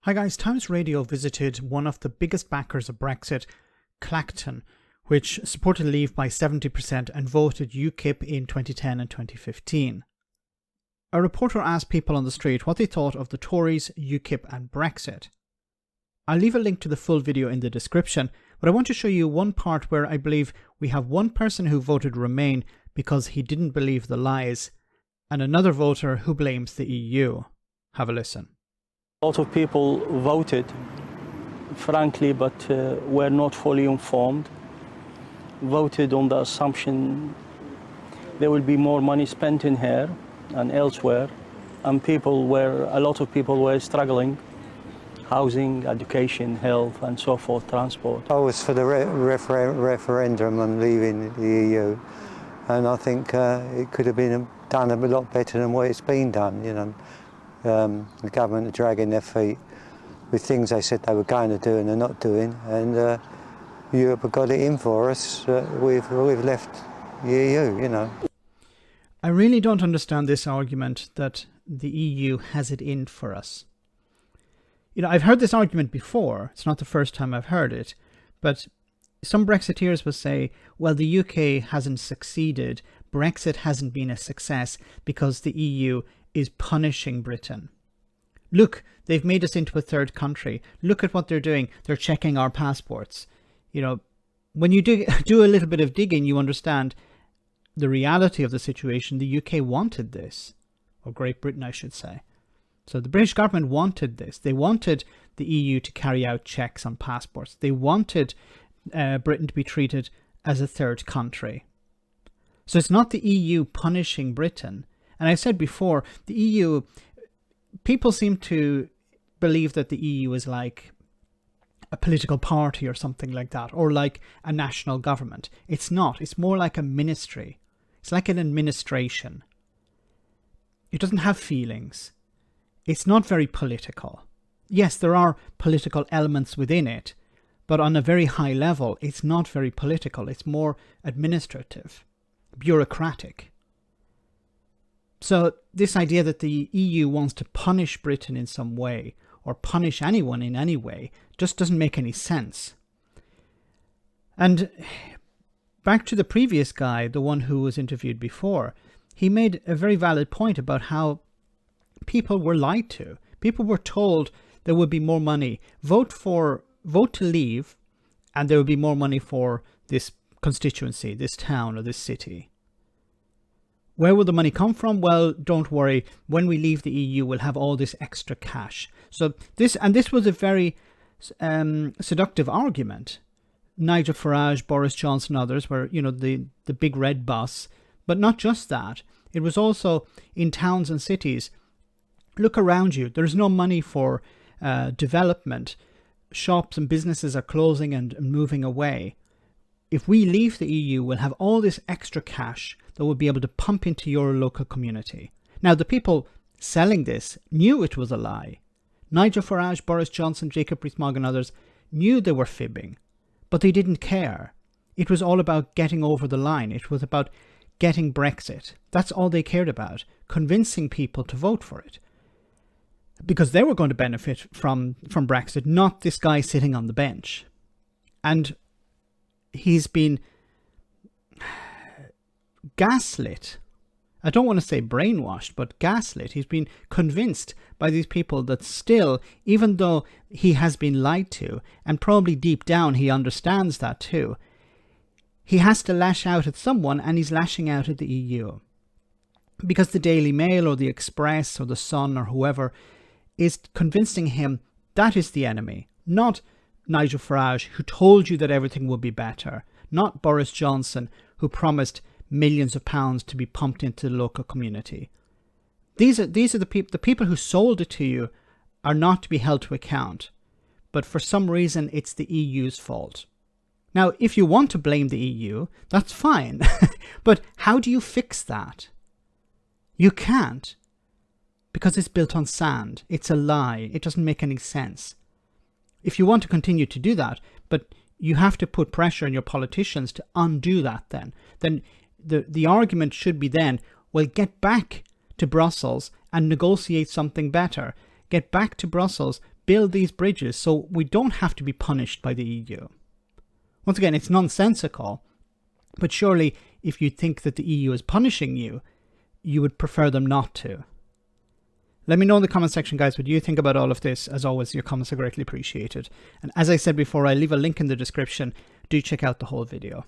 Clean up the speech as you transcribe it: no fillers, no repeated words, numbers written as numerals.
Hi guys, Times Radio visited one of the biggest backers of Brexit, Clacton, which supported Leave by 70% and voted UKIP in 2010 and 2015. A reporter asked people on the street what they thought of the Tories, UKIP and Brexit. I'll leave a link to the full video in the description, but I want to show you one part where I believe we have one person who voted Remain because he didn't believe the lies, and another voter who blames the EU. Have a listen. A lot of people voted, frankly, but were not fully informed. Voted on the assumption there will be more money spent in here and elsewhere, and a lot of people were struggling. Housing, education, health, and so forth, transport. I was for the referendum on leaving the EU, and I think it could have been done a lot better than what it's been done, you know. The government are dragging their feet with things they said they were going to do and they're not doing, and Europe have got it in for us. We've left the EU, you know. I really don't understand this argument that the EU has it in for us. You know, I've heard this argument before. It's not the first time I've heard it, but some Brexiteers will say, well, the UK hasn't succeeded. Brexit hasn't been a success because the EU is punishing Britain. Look, they've made us into a third country. Look at what they're doing. They're checking our passports. You know, when you do a little bit of digging, you understand the reality of the situation. The UK wanted this, or Great Britain, I should say. So the British government wanted this. They wanted the EU to carry out checks on passports. They wanted Britain to be treated as a third country. So it's not the EU punishing Britain. And I said before, the EU, people seem to believe that the EU is like a political party or something like that, or like a national government. It's not. It's more like a ministry. It's like an administration. It doesn't have feelings. It's not very political. Yes, there are political elements within it, but on a very high level, it's not very political. It's more administrative, bureaucratic. So this idea that the EU wants to punish Britain in some way, or punish anyone in any way, just doesn't make any sense. And back to the previous guy, the one who was interviewed before, he made a very valid point about how people were lied to. People were told there would be more money. Vote to leave, and there would be more money for this constituency, this town, or this city. Where will the money come from? Well, don't worry. When we leave the EU, we'll have all this extra cash. So this was a very seductive argument. Nigel Farage, Boris Johnson, others were, you know, the big red bus. But not just that. It was also in towns and cities. Look around you. There's no money for development. Shops and businesses are closing and moving away. If we leave the EU, we'll have all this extra cash that we'll be able to pump into your local community. Now, the people selling this knew it was a lie. Nigel Farage, Boris Johnson, Jacob Rees-Mogg and others knew they were fibbing, but they didn't care. It was all about getting over the line. It was about getting Brexit. That's all they cared about, convincing people to vote for it. Because they were going to benefit from Brexit, not this guy sitting on the bench. And he's been gaslit. I don't want to say brainwashed, but gaslit. He's been convinced by these people that still, even though he has been lied to, and probably deep down he understands that too, he has to lash out at someone, and he's lashing out at the EU. Because the Daily Mail or the Express or the Sun or whoever is convincing him that is the enemy, not Nigel Farage, who told you that everything would be better, not Boris Johnson, who promised millions of pounds to be pumped into the local community. These are the people who sold it to you are not to be held to account, but for some reason it's the EU's fault. Now, if you want to blame the EU, that's fine, but how do you fix that? You can't, because it's built on sand. It's a lie. It doesn't make any sense. If you want to continue to do that, but you have to put pressure on your politicians to undo that then the argument should be then, well, get back to Brussels and negotiate something better. Get back to Brussels, build these bridges so we don't have to be punished by the EU. Once again, it's nonsensical, but surely if you think that the EU is punishing you, you would prefer them not to. Let me know in the comment section, guys, what you think about all of this. As always, your comments are greatly appreciated. And as I said before, I leave a link in the description. Do check out the whole video.